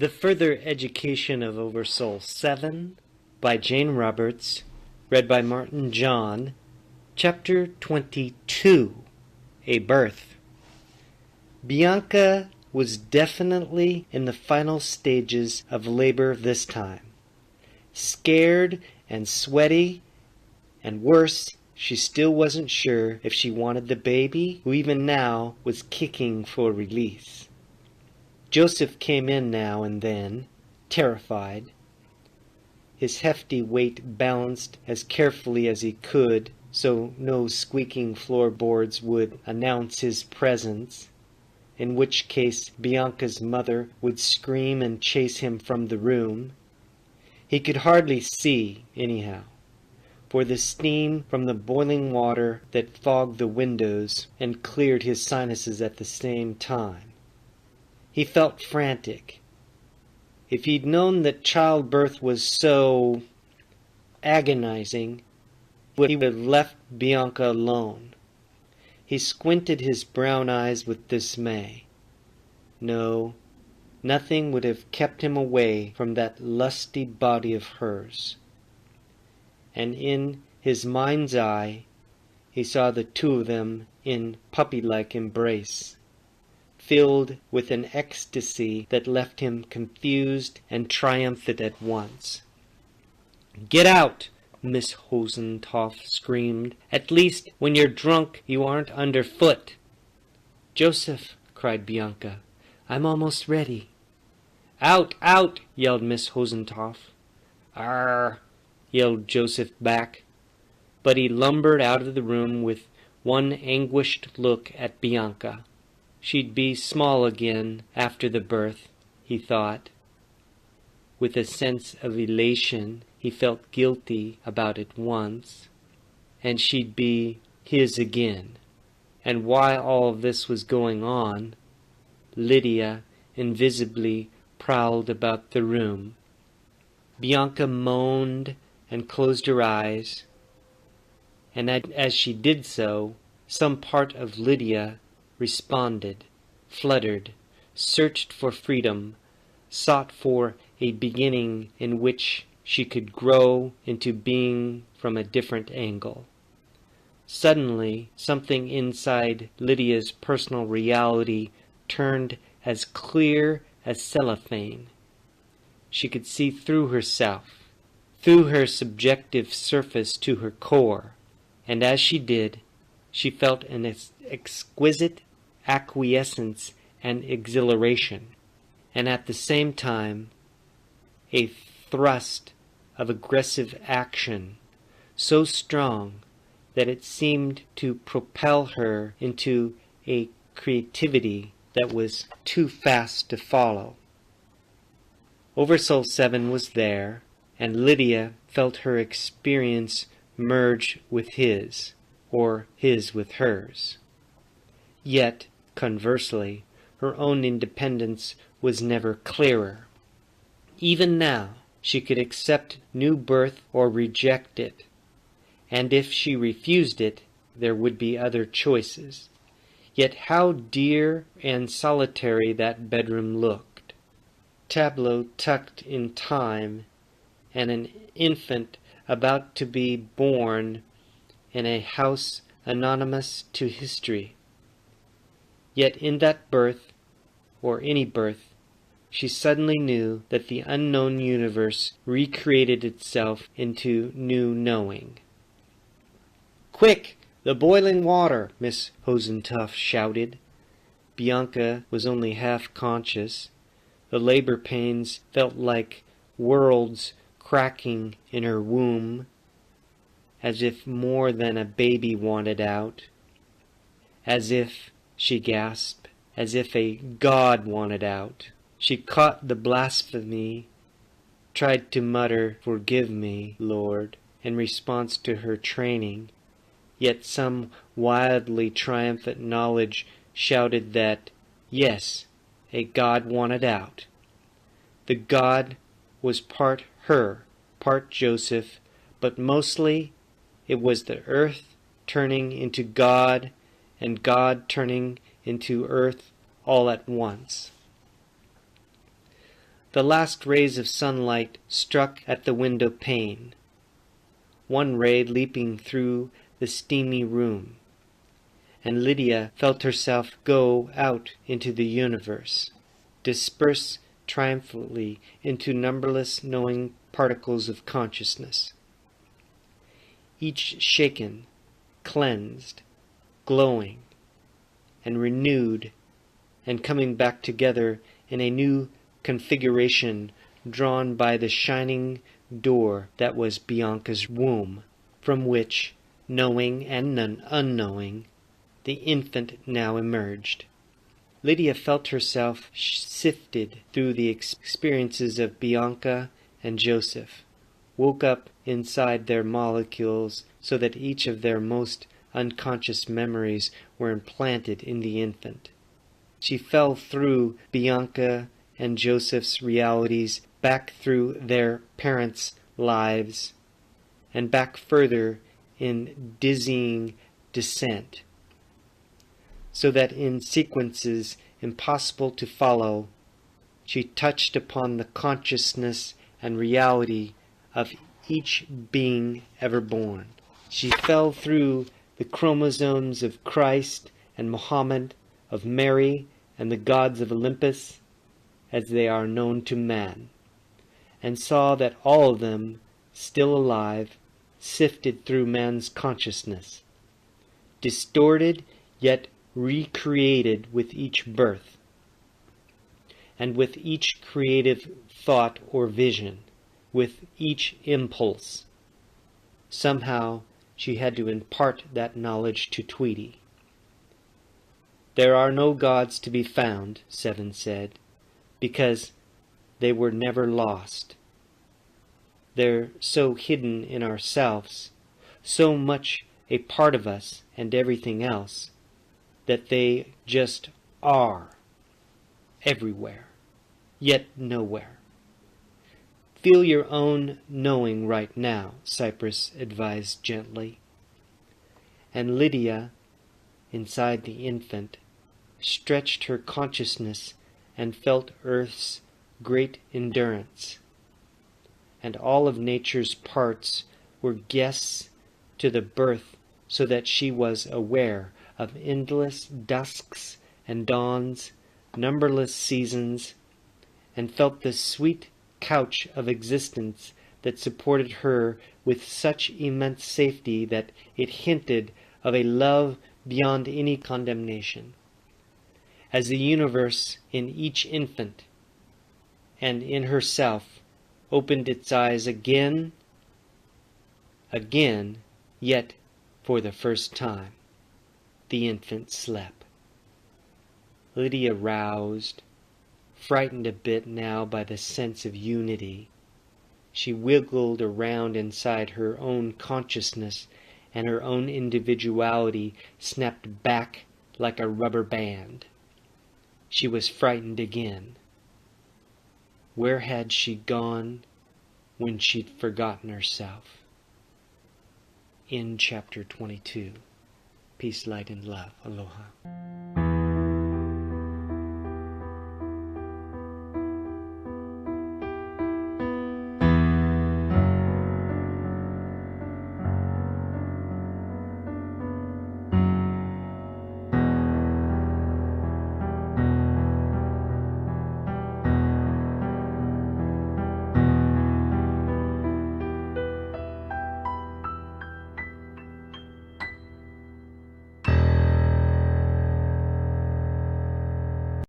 The Further Education of OverSoul 7 by Jane Roberts, read by Martin John, Chapter 22, A Birth. Bianca was definitely in the final stages of labor this time. Scared and sweaty, and worse, she still wasn't sure if she wanted the baby, who even now was kicking for release. Joseph came in now and then, terrified. His hefty weight balanced as carefully as he could, so no squeaking floorboards would announce his presence, in which case Bianca's mother would scream and chase him from the room. He could hardly see, anyhow, for the steam from the boiling water that fogged the windows and cleared his sinuses at the same time. He felt frantic. If he'd known that childbirth was so agonizing, he would have left Bianca alone. He squinted his brown eyes with dismay. No, nothing would have kept him away from that lusty body of hers. And in his mind's eye, he saw the two of them in puppy-like embrace, filled with an ecstasy that left him confused and triumphant at once. "Get out!" Miss Hosenthoff screamed. "At least, when you're drunk, you aren't underfoot." "Joseph," cried Bianca, "I'm almost ready." "Out, out!" yelled Miss Hosenthoff. "Arr!" yelled Joseph back. But he lumbered out of the room with one anguished look at Bianca. She'd be small again after the birth, he thought. With a sense of elation, he felt guilty about it once, and she'd be his again. And while all this was going on, Lydia invisibly prowled about the room. Bianca moaned and closed her eyes, and as she did so, some part of Lydia responded, fluttered, searched for freedom, sought for a beginning in which she could grow into being from a different angle. Suddenly, something inside Lydia's personal reality turned as clear as cellophane. She could see through herself, through her subjective surface to her core, and as she did, she felt an exquisite acquiescence and exhilaration, and at the same time a thrust of aggressive action so strong that it seemed to propel her into a creativity that was too fast to follow. OverSoul 7 was there, and Lydia felt her experience merge with his, or his with hers. Yet, conversely, her own independence was never clearer. Even now, she could accept new birth or reject it, and if she refused it, there would be other choices. Yet how dear and solitary that bedroom looked. Tableau tucked in time, and an infant about to be born in a house anonymous to history. Yet in that birth, or any birth, she suddenly knew that the unknown universe recreated itself into new knowing. "Quick! The boiling water!" Miss Hosenthoff shouted. Bianca was only half conscious. The labor pains felt like worlds cracking in her womb, as if more than a baby wanted out. As if, she gasped, as if a god wanted out. She caught the blasphemy, tried to mutter, "Forgive me, Lord," in response to her training, yet some wildly triumphant knowledge shouted that, yes, a god wanted out. The god was part her, part Joseph, but mostly it was the earth turning into God and God turning into earth all at once. The last rays of sunlight struck at the window pane, one ray leaping through the steamy room, and Lydia felt herself go out into the universe, disperse triumphantly into numberless knowing particles of consciousness, each shaken, cleansed, glowing, and renewed, and coming back together in a new configuration drawn by the shining door that was Bianca's womb, from which, knowing and unknowing, the infant now emerged. Lydia felt herself sifted through the experiences of Bianca and Joseph, woke up inside their molecules so that each of their most unconscious memories were implanted in the infant. She fell through Bianca and Joseph's realities, back through their parents' lives, and back further in dizzying descent, so that in sequences impossible to follow, she touched upon the consciousness and reality of each being ever born. She fell through the chromosomes of Christ and Mohammed, of Mary and the gods of Olympus, as they are known to man, and saw that all of them, still alive, sifted through man's consciousness, distorted yet recreated with each birth, and with each creative thought or vision, with each impulse. Somehow she had to impart that knowledge to Tweety. There are no gods to be found, Seven said, because they were never lost. They're so hidden in ourselves, so much a part of us and everything else, that they just are everywhere, yet nowhere. Feel your own knowing right now, Cypress advised gently. And Lydia, inside the infant, stretched her consciousness and felt Earth's great endurance. And all of nature's parts were guests to the birth, so that she was aware of endless dusks and dawns, numberless seasons, and felt the sweet couch of existence that supported her with such immense safety that it hinted of a love beyond any condemnation. As the universe in each infant and in herself opened its eyes again, yet for the first time, the infant slept. Lydia roused, frightened a bit now by the sense of unity. She wiggled around inside her own consciousness, and her own individuality snapped back like a rubber band. She was frightened again. Where had she gone when she'd forgotten herself? In Chapter 22. Peace, light, and love. Aloha.